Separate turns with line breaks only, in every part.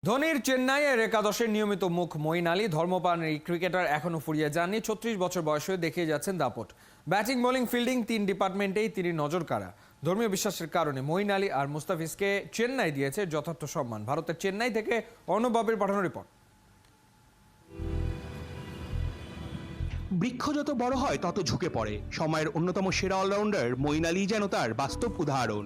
ধোনির চেন্নাইয়ের একাদশের নিয়মিত মুখ মঈন আলী ধর্মপ্রাণ এই ক্রিকেটার এখনো ফুরিয়ে যাননি। ৩৬ বছর বয়সে দেখিয়ে যাচ্ছেন দাপট। ব্যাটিং, বোলিং, ফিল্ডিং তিন ডিপার্টমেন্টেই তিনি নজর কাড়া। ধর্মীয় বিশ্বাসের কারণে মঈন আলী আর মুস্তাফিজকে চেন্নাই দিয়েছে যথার্থ সম্মান। ভারতের চেন্নাই থেকে অর্ণব বাবির পাঠানো রিপোর্ট।
বৃক্ষ যত বড় হয় তত ঝুঁকে পড়ে। সময়ের অন্যতম সেরা অলরাউন্ডার মঈন আলী যেন তার বাস্তব উদাহরণ।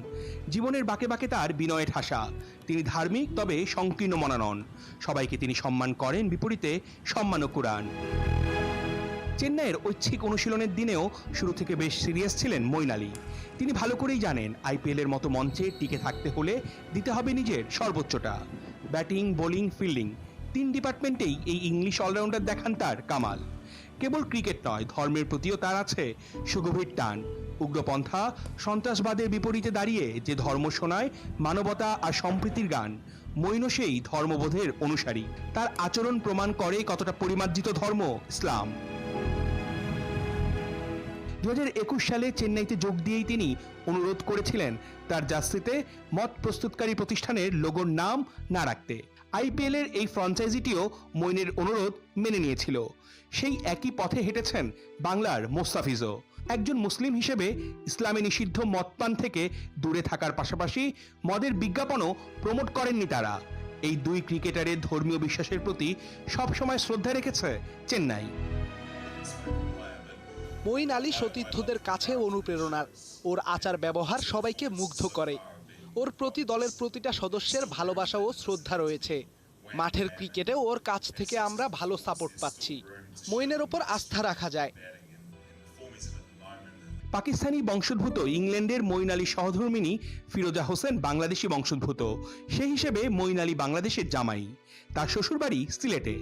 জীবনের বাঁকে বাঁকে তার বিনয়ে ঠাসা। তিনি ধার্মিক, তবে সংকীর্ণ মনা নন। সবাইকে তিনি সম্মান করেন, বিপরীতে সম্মানও কুড়ান। চেন্নাইয়ের ঐচ্ছিক অনুশীলনের দিনেও শুরু থেকে বেশ সিরিয়াস ছিলেন মঈন আলী। তিনি ভালো করেই জানেন, আইপিএলের মতো মঞ্চে টিকে থাকতে হলে দিতে হবে নিজের সর্বোচ্চটা। ব্যাটিং, বোলিং, ফিল্ডিং তিন ডিপার্টমেন্টেই এই ইংলিশ অলরাউন্ডার দেখান তার কামাল। কেবল ক্রিকেট নয়, ধর্মের প্রতিও তার আছে সুগভীর টান। উগ্রপন্থা, সন্ত্রাসবাদের বিপরীতে দাঁড়িয়ে যে ধর্ম শোনায় মানবতা আর সম্প্রীতির গান, মঈনও সেই ধর্মবোধের অনুসারী। তার আচরণ প্রমাণ করে কতটা পরিমার্জিত ধর্ম ইসলাম। 2021 সালে চেন্নাইতে যোগ দিয়েই তিনি অনুরোধ করেছিলেন তার জার্সিতে মদ প্রস্তুতকারী প্রতিষ্ঠানের লোগোর নাম না রাখতে। আইপিএলের এই ফ্র্যাঞ্চাইজিটিও মঈনের অনুরোধ মেনে নিয়েছিল। সেই একই পথে হেঁটেছেন বাংলার মুস্তাফিজও। একজন মুসলিম হিসেবে ইসলামে নিষিদ্ধ মদপান থেকে দূরে থাকার পাশাপাশি মদের বিজ্ঞাপনও প্রমোট করেননি তারা। এই দুই ক্রিকেটারের ধর্মীয় বিশ্বাসের প্রতি সবসময় শ্রদ্ধা রেখেছে চেন্নাই।
মঈন আলী সতীর্থদের কাছে অনুপ্রেরণার। ওর আচার ব্যবহার সবাইকে মুগ্ধ করে। ওর প্রতি দলের প্রতিটা সদস্যের ভালোবাসা ও শ্রদ্ধা রয়েছে। মাঠের ক্রিকেটে ওর কাছ থেকে আমরা ভালো সাপোর্ট পাচ্ছি। মঈনের ওপর আস্থা রাখা যায়।
পাকিস্তানি বংশোদ্ভূত ইংল্যান্ডের মঈন আলী সহধর্মিণী ফিরোজা হোসেন বাংলাদেশি বংশোদ্ভূত। সেই হিসেবে মঈন আলী বাংলাদেশের জামাই। তার শ্বশুরবাড়ি সিলেটে।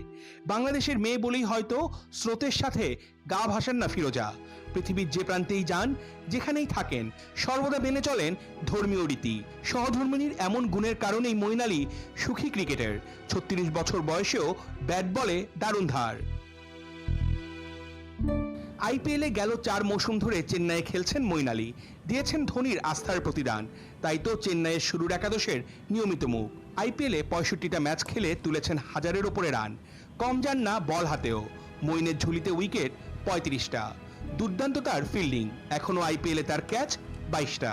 বাংলাদেশের মেয়ে বলেই হয়তো স্রোতের সাথে গা ভাসান না ফিরোজা। পৃথিবীর যে প্রান্তেই যান, যেখানেই থাকেন, সর্বদা মেনে চলেন ধর্মীয় রীতি। সহধর্মিণীর এমন গুণের কারণেই মঈন আলী সুখী ক্রিকেটার। 36 বছর বয়সেও ব্যাট বলে দারুণ ধার। আইপিএলে গেল 4 মৌসুম ধরে চেন্নাইয়ে খেলছেন মঈন আলী। দিয়েছেন ধোনির আস্থার প্রতিদান। তাই তো চেন্নাইয়ের শুরুর একাদশের নিয়মিত মুখ। আইপিএলে 65টা ম্যাচ খেলে তুলেছেন 1000-এর ওপরে রান। কম যান না বল হাতেও। মঈনের ঝুলিতে উইকেট 35টা। দুর্দান্ত তার ফিল্ডিং। এখনো আইপিএলে তার ক্যাচ 22টা।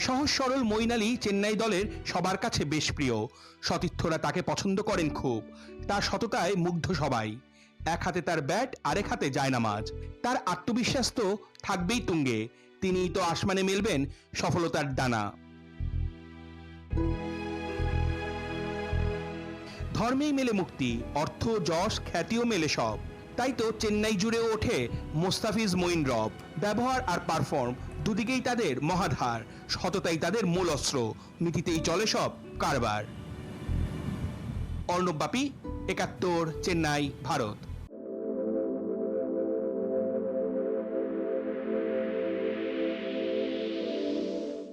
সহজ সরল মঈন আলী চেন্নাই দলের সবার কাছে বেশ প্রিয়। সতীর্থরা তাকে পছন্দ করেন খুব। তার সততায় মুগ্ধ সবাই। এক হাতে তার ব্যাট, আরেক হাতে জায়নামাজ। তার আত্মবিশ্বাস তো থাকবেই তুঙ্গে। তিনিই তো আসমানে মেলবেন সফলতার দানা। ধর্মেই মেলে মুক্তি, অর্থ, যশ, খ্যাতিও মেলে সব। তাই তো চেন্নাই জুড়েও ওঠে মুস্তাফিজ মঈন রব। ব্যবহার আর পারফর্ম দুদিকেই তাদের মহাধার। সততাই তাদের মূল অস্ত্র। নীতিতেই চলে সব কারবার। অর্ণব বাপি, 71, চেন্নাই, ভারত।